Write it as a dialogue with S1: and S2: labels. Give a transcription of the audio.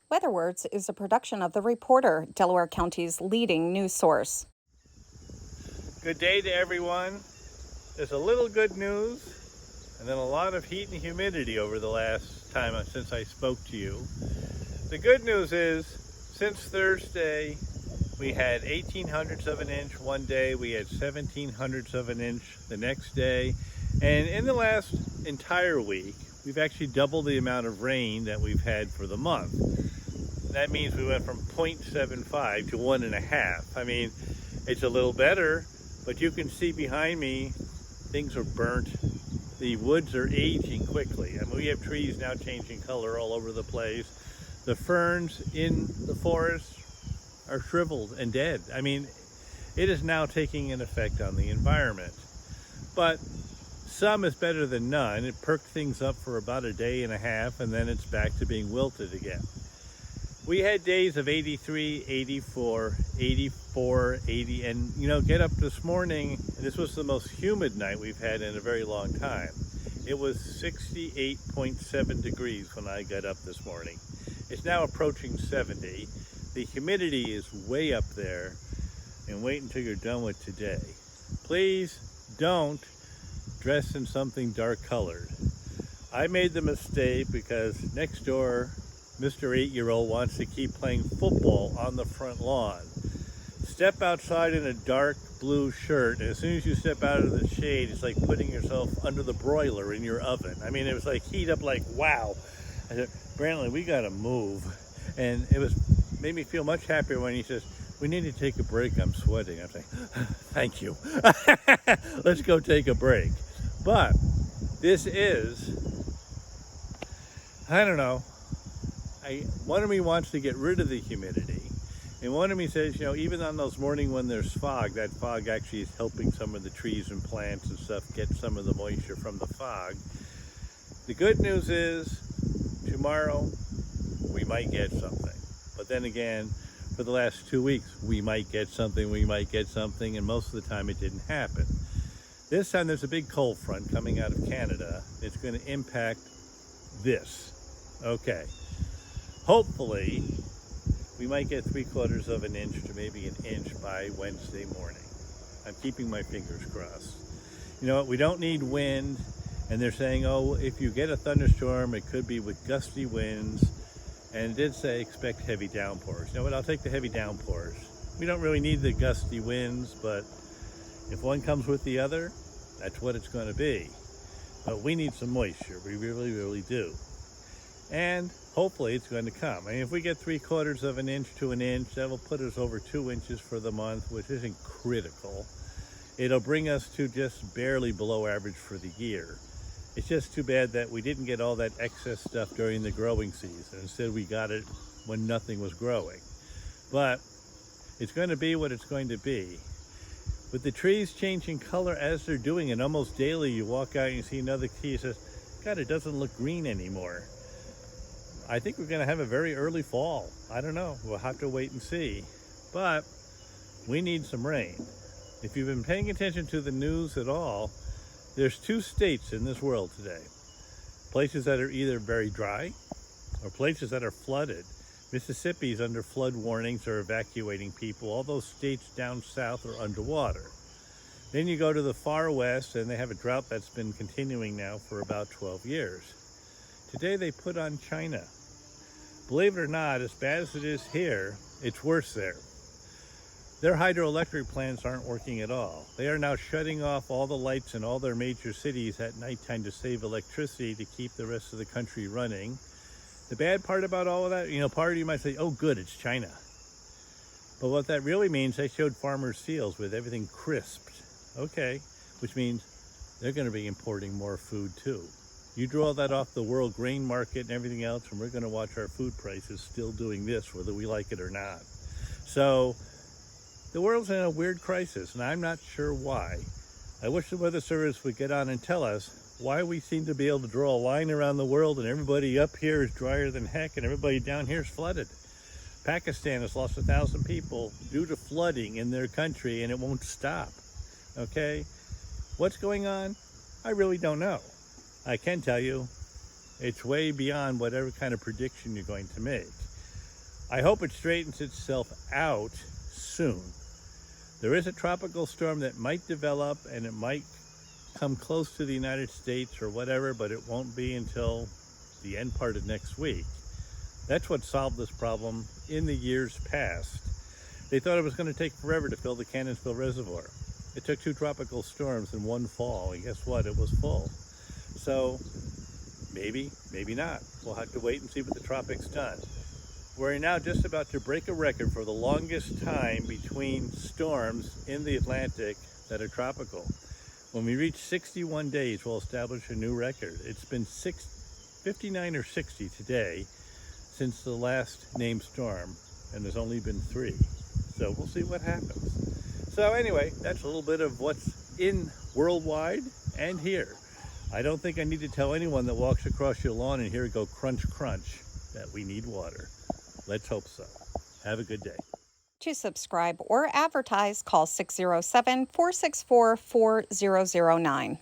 S1: WeatherWords is a production of The Reporter, Delaware County's leading news source.
S2: Good day to everyone. There's a little good news and then a lot of heat and humidity over the last time since I spoke to you. The good news is since Thursday we had 1800ths of an inch one day, we had 1700ths of an inch the next day, and in the last entire week we've actually doubled the amount of rain that we've had for the month. That means we went from 0.75 to 1.5. I mean, it's a little better, but you can see behind me, things are burnt. The woods are aging quickly. I mean, we have trees now changing color all over the place. The ferns in the forest are shriveled and dead. I mean, it is now taking an effect on the environment. But some is better than none. It perked things up for about a day and a half, and then it's back to being wilted again. We had days of 83, 84, 84, 80, and get up this morning, this was the most humid night we've had in a very long time. It was 68.7 degrees when I got up this morning. It's now approaching 70. The humidity is way up there, and wait until you're done with today. Please don't dress in something dark colored. I made the mistake because next door, Mr. 8-year-old wants to keep playing football on the front lawn. Step outside in a dark blue shirt, and as soon as you step out of the shade, it's like putting yourself under the broiler in your oven. I mean, it was like heat up like, wow. I said, Brantley, we gotta move. And made me feel much happier when he says, we need to take a break, I'm sweating. I'm saying, thank you. Let's go take a break. But this is, I don't know, one of me wants to get rid of the humidity, and one of me says, even on those mornings when there's fog, that fog actually is helping some of the trees and plants and stuff get some of the moisture from the fog. The good news is tomorrow we might get something, but then again, for the last 2 weeks we might get something, and most of the time it didn't happen. This time there's a big cold front coming out of Canada. It's going to impact this. Okay. Hopefully, we might get 3/4 of an inch to maybe an inch by Wednesday morning. I'm keeping my fingers crossed. You know what? We don't need wind, and they're saying, oh, if you get a thunderstorm, it could be with gusty winds, and it did say expect heavy downpours. You know what? I'll take the heavy downpours. We don't really need the gusty winds, but if one comes with the other, that's what it's going to be. But we need some moisture. We really, really do. And hopefully it's going to come. I mean, if we get 3/4 of an inch to an inch, that will put us over 2 inches for the month, which isn't critical. It'll bring us to just barely below average for the year. It's just too bad that we didn't get all that excess stuff during the growing season. Instead, we got it when nothing was growing. But it's going to be what it's going to be. With the trees changing color as they're doing, and almost daily you walk out and you see another tree that says, God, it doesn't look green anymore. I think we're going to have a very early fall. I don't know. We'll have to wait and see. But we need some rain. If you've been paying attention to the news at all, there's 2 states in this world today. Places that are either very dry or places that are flooded. Mississippi's under flood warnings or evacuating people. All those states down south are underwater. Then you go to the far west, and they have a drought that's been continuing now for about 12 years. Today they put on China. Believe it or not, as bad as it is here, it's worse there. Their hydroelectric plants aren't working at all. They are now shutting off all the lights in all their major cities at nighttime to save electricity to keep the rest of the country running. The bad part about all of that, part of you might say, oh good, it's China. But what that really means, they showed farmers' fields with everything crisped. Okay, which means they're going to be importing more food too. You draw that off the world grain market and everything else, and we're going to watch our food prices still doing this, whether we like it or not. So the world's in a weird crisis, and I'm not sure why. I wish the Weather Service would get on and tell us why we seem to be able to draw a line around the world, and everybody up here is drier than heck, and everybody down here is flooded. Pakistan has lost 1,000 people due to flooding in their country, and it won't stop. Okay? What's going on? I really don't know. I can tell you, it's way beyond whatever kind of prediction you're going to make. I hope it straightens itself out soon. There is a tropical storm that might develop and it might come close to the United States or whatever, but it won't be until the end part of next week. That's what solved this problem in the years past. They thought it was going to take forever to fill the Cannonsville Reservoir. It took 2 tropical storms in one fall, and guess what? It was full. So maybe, maybe not. We'll have to wait and see what the tropics done. We're now just about to break a record for the longest time between storms in the Atlantic that are tropical. When we reach 61 days, we'll establish a new record. It's been 59 or 60 today since the last named storm, and there's only been 3. So we'll see what happens. So anyway, that's a little bit of what's in worldwide and here. I don't think I need to tell anyone that walks across your lawn and hear it go crunch, crunch, that we need water. Let's hope so. Have a good day.
S1: To subscribe or advertise, call 607-464-4009.